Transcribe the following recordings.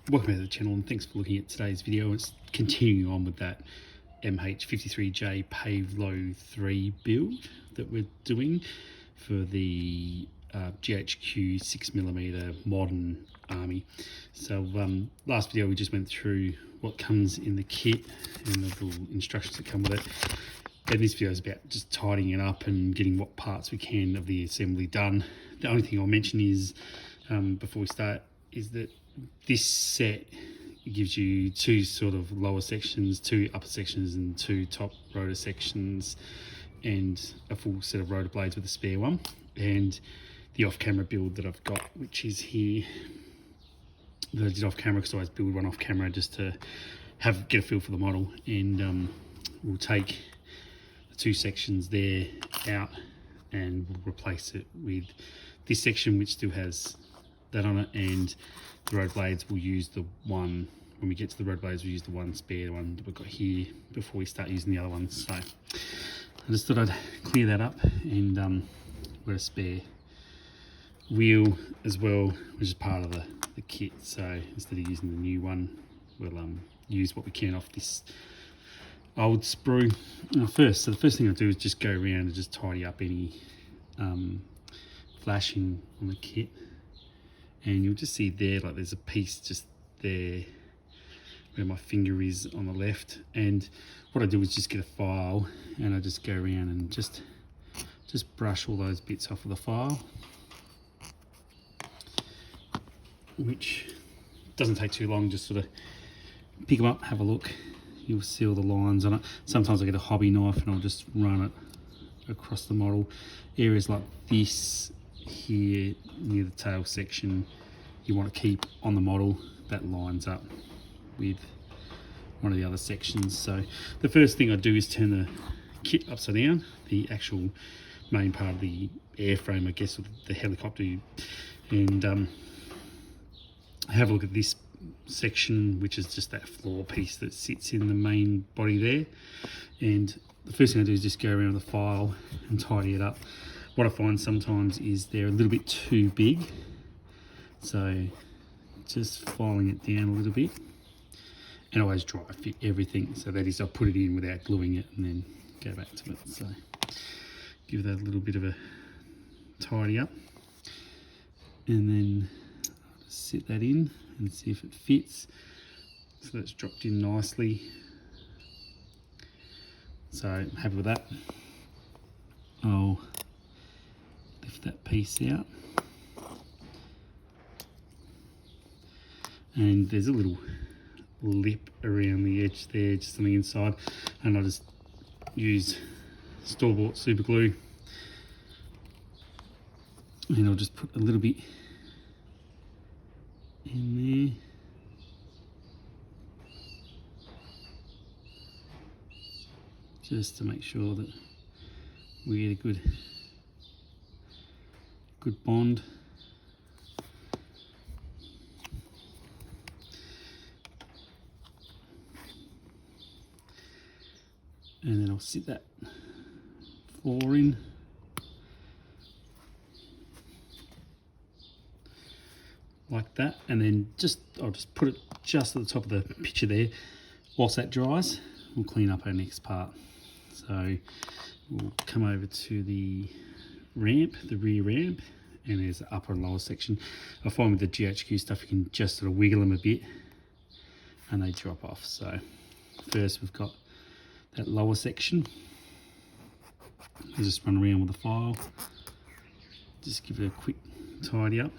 Welcome back to the channel and thanks for looking at today's video. It's continuing on with that MH-53J Pave Low 3 build that we're doing for the GHQ 6mm modern army. So last video we just went through what comes in the kit and the little instructions that come with it. And this video is about just tidying it up and getting what parts we can of the assembly done. The only thing I'll mention is, before we start, is that this set gives you two sort of lower sections, two upper sections and two top rotor sections, and a full set of rotor blades with a spare one. And the off-camera build that I've got, which is here, that I did off-camera because I always build one off-camera just to get a feel for the model. And we'll take the two sections there out and we'll replace it with this section, which still has that on it, and the rotor blades we'll use the one, when we get to the rotor blades we'll use the one spare one that we've got here before we start using the other ones. So I just thought I'd clear that up, and we've got a spare wheel as well, which is part of the kit. So instead of using the new one, we'll use what we can off this old sprue. So the first thing I'll do is just go around and just tidy up any flashing on the kit. And you'll just see there, like there's a piece just there where my finger is on the left. And what I do is just get a file and I just go around and just brush all those bits off of the file, which doesn't take too long. Just sort of pick them up, have a look. You'll see all the lines on it. Sometimes I get a hobby knife and I'll just run it across the model. Areas like this here near the tail section you want to keep on the model that lines up with one of the other sections. So the first thing I do is turn the kit upside down, the actual main part of the airframe, I guess, of the helicopter, and have a look at this section, which is just that floor piece that sits in the main body there. And the first thing I do is just go around the file and tidy it up. What I find sometimes is they're a little bit too big, so just filing it down a little bit, and always dry fit everything. So that is, I put it in without gluing it and then go back to it. So give that a little bit of a tidy up, and then I'll just sit that in and see if it fits. So that's dropped in nicely. So I'm happy with that. I'll lift that piece out, and there's a little lip around the edge there, just on the inside, and I'll just use store-bought super glue, and I'll just put a little bit in there just to make sure that we get a good bond. And then I'll sit that floor in. Like that, and then I'll just put it just at the top of the picture there. Whilst that dries, we'll clean up our next part. So we'll come over to the ramp, the rear ramp, and there's the upper and lower section. I find with the GHQ stuff you can just sort of wiggle them a bit and they drop off. So first we've got that lower section. I'll just run around with the file, just give it a quick tidy up.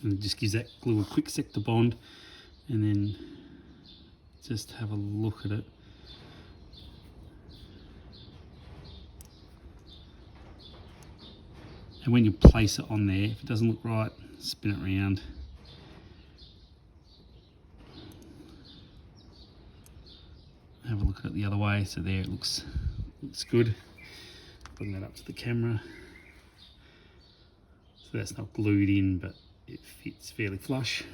And it just gives that glue a quick sec to bond, and then just have a look at it. And when you place it on there, if it doesn't look right, spin it around. Have a look at it the other way. So there it looks good. Bring that up to the camera. So that's not glued in, but it fits fairly flush.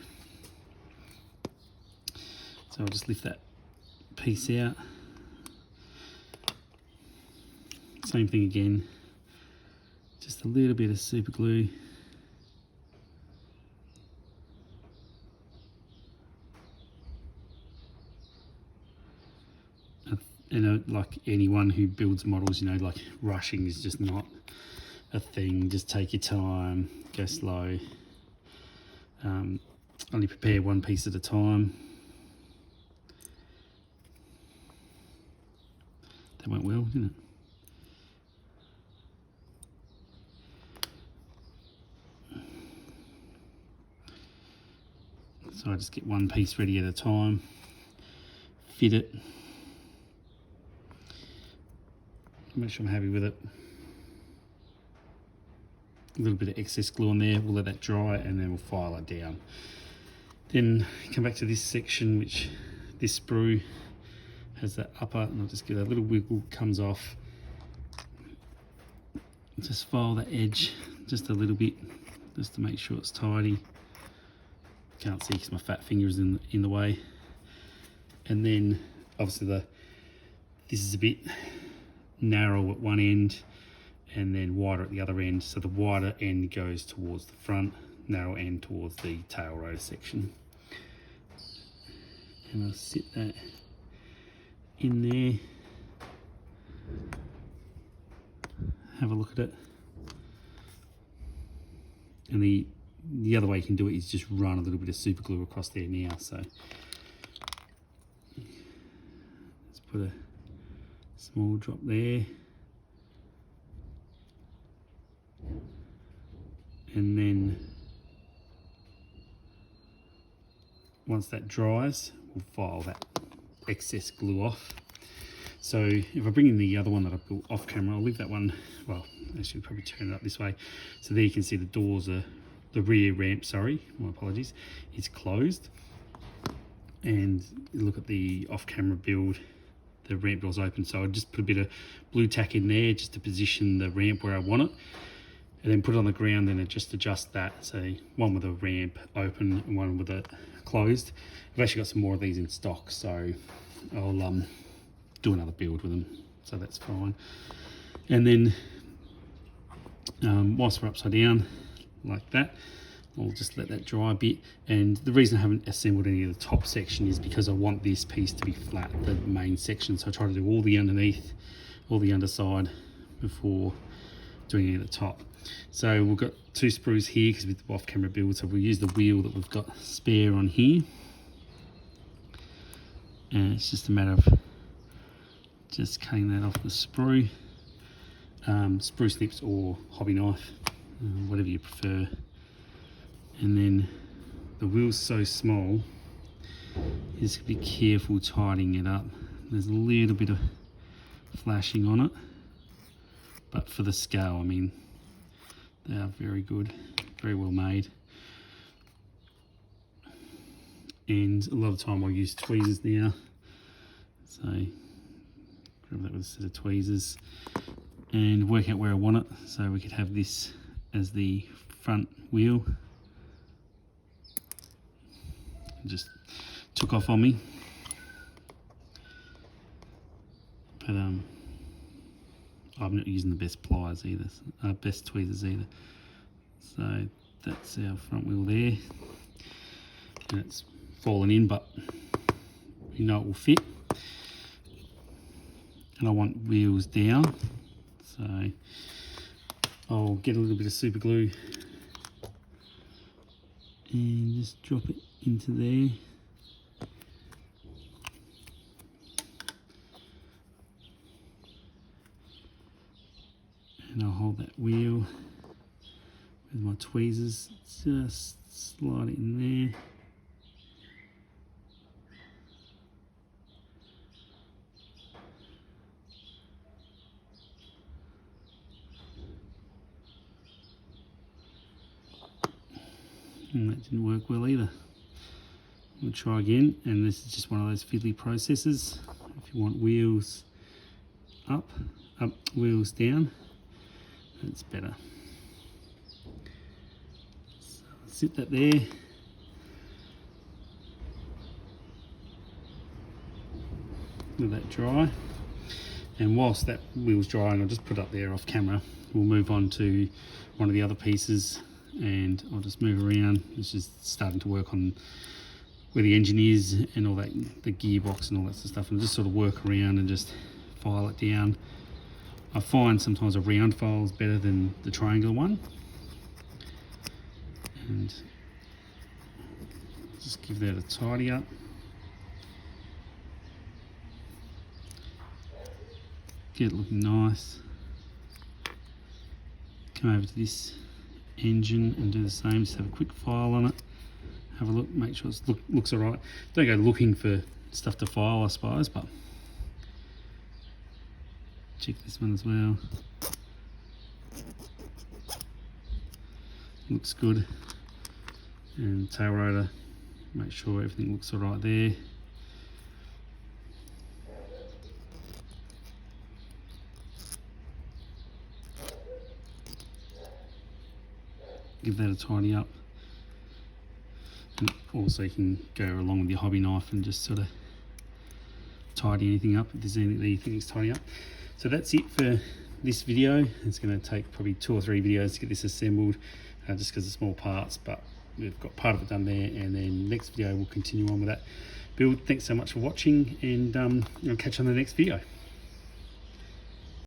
So I'll just lift that piece out. Same thing again, Just a little bit of super glue. And like anyone who builds models, you know, like rushing is just not a thing. Just take your time, go slow. Only prepare one piece at a time. That went well, didn't it? So I just get one piece ready at a time, fit it, make sure I'm happy with it. A little bit of excess glue on there, we'll let that dry and then we'll file it down. Then come back to this section, which this sprue has that upper, and I'll just get a little wiggle, comes off. Just file the edge just a little bit, just to make sure it's tidy. Can't see because my fat finger is in the way. And then obviously this is a bit narrow at one end and then wider at the other end, so the wider end goes towards the front, narrow end towards the tail rotor section. And I'll sit that in there, have a look at it. And the other way you can do it is just run a little bit of super glue across there now. So let's put a small drop there. And then once that dries, we'll file that excess glue off. So if I bring in the other one that I built off camera, I'll leave that one, well, actually probably turn it up this way. So there you can see the doors are, the rear ramp, sorry, my apologies, is closed. And look at the off camera build, the ramp door's open. So I just put a bit of blue tack in there just to position the ramp where I want it. And then put it on the ground and just adjust that. So one with a ramp open and one with it closed. I've actually got some more of these in stock, so I'll do another build with them, so that's fine. And then whilst we're upside down like that, I'll just let that dry a bit. And the reason I haven't assembled any of the top section is because I want this piece to be flat, the main section. So I try to do all the underneath, all the underside before doing any of the top. So we've got two sprues here because with the off-camera build, so we'll use the wheel that we've got spare on here. And it's just a matter of just cutting that off the sprue. Sprue snips or hobby knife, whatever you prefer. And then the wheel's so small, you just be careful tidying it up. There's a little bit of flashing on it, but for the scale, I mean, they are very good, very well made. And a lot of the time I'll use tweezers now. So grab that with a set of tweezers and work out where I want it. So we could have this as the front wheel. It just took off on me. But I'm not using the best pliers either, best tweezers either. So that's our front wheel there. And it's fallen in, but you know it will fit. And I want wheels down, so I'll get a little bit of super glue and just drop it into there. And I'll hold that wheel with my tweezers, just slide it in there. And that didn't work well either. We'll try again, and this is just one of those fiddly processes. If you want wheels up, wheels down, it's better. So sit that there. Let that dry. And whilst that wheel's drying, I'll just put it up there off camera. We'll move on to one of the other pieces, and I'll just move around. It's just starting to work on where the engine is and all that, the gearbox and all that sort of stuff, and just sort of work around and just file it down. I find sometimes a round file is better than the triangular one. And just give that a tidy up. Get it looking nice. Come over to this engine and do the same. Just have a quick file on it. Have a look, make sure it looks alright. Don't go looking for stuff to file, I suppose, but check this one as well. Looks good. And tail rotor, make sure everything looks alright there. Give that a tidy up. And also you can go along with your hobby knife and just sort of tidy anything up if there's anything that you think needs tidying up. So that's it for this video. It's going to take probably 2 or 3 videos to get this assembled, just because of small parts, but we've got part of it done there, and then next video we'll continue on with that build. Thanks so much for watching, and I'll catch you on the next video.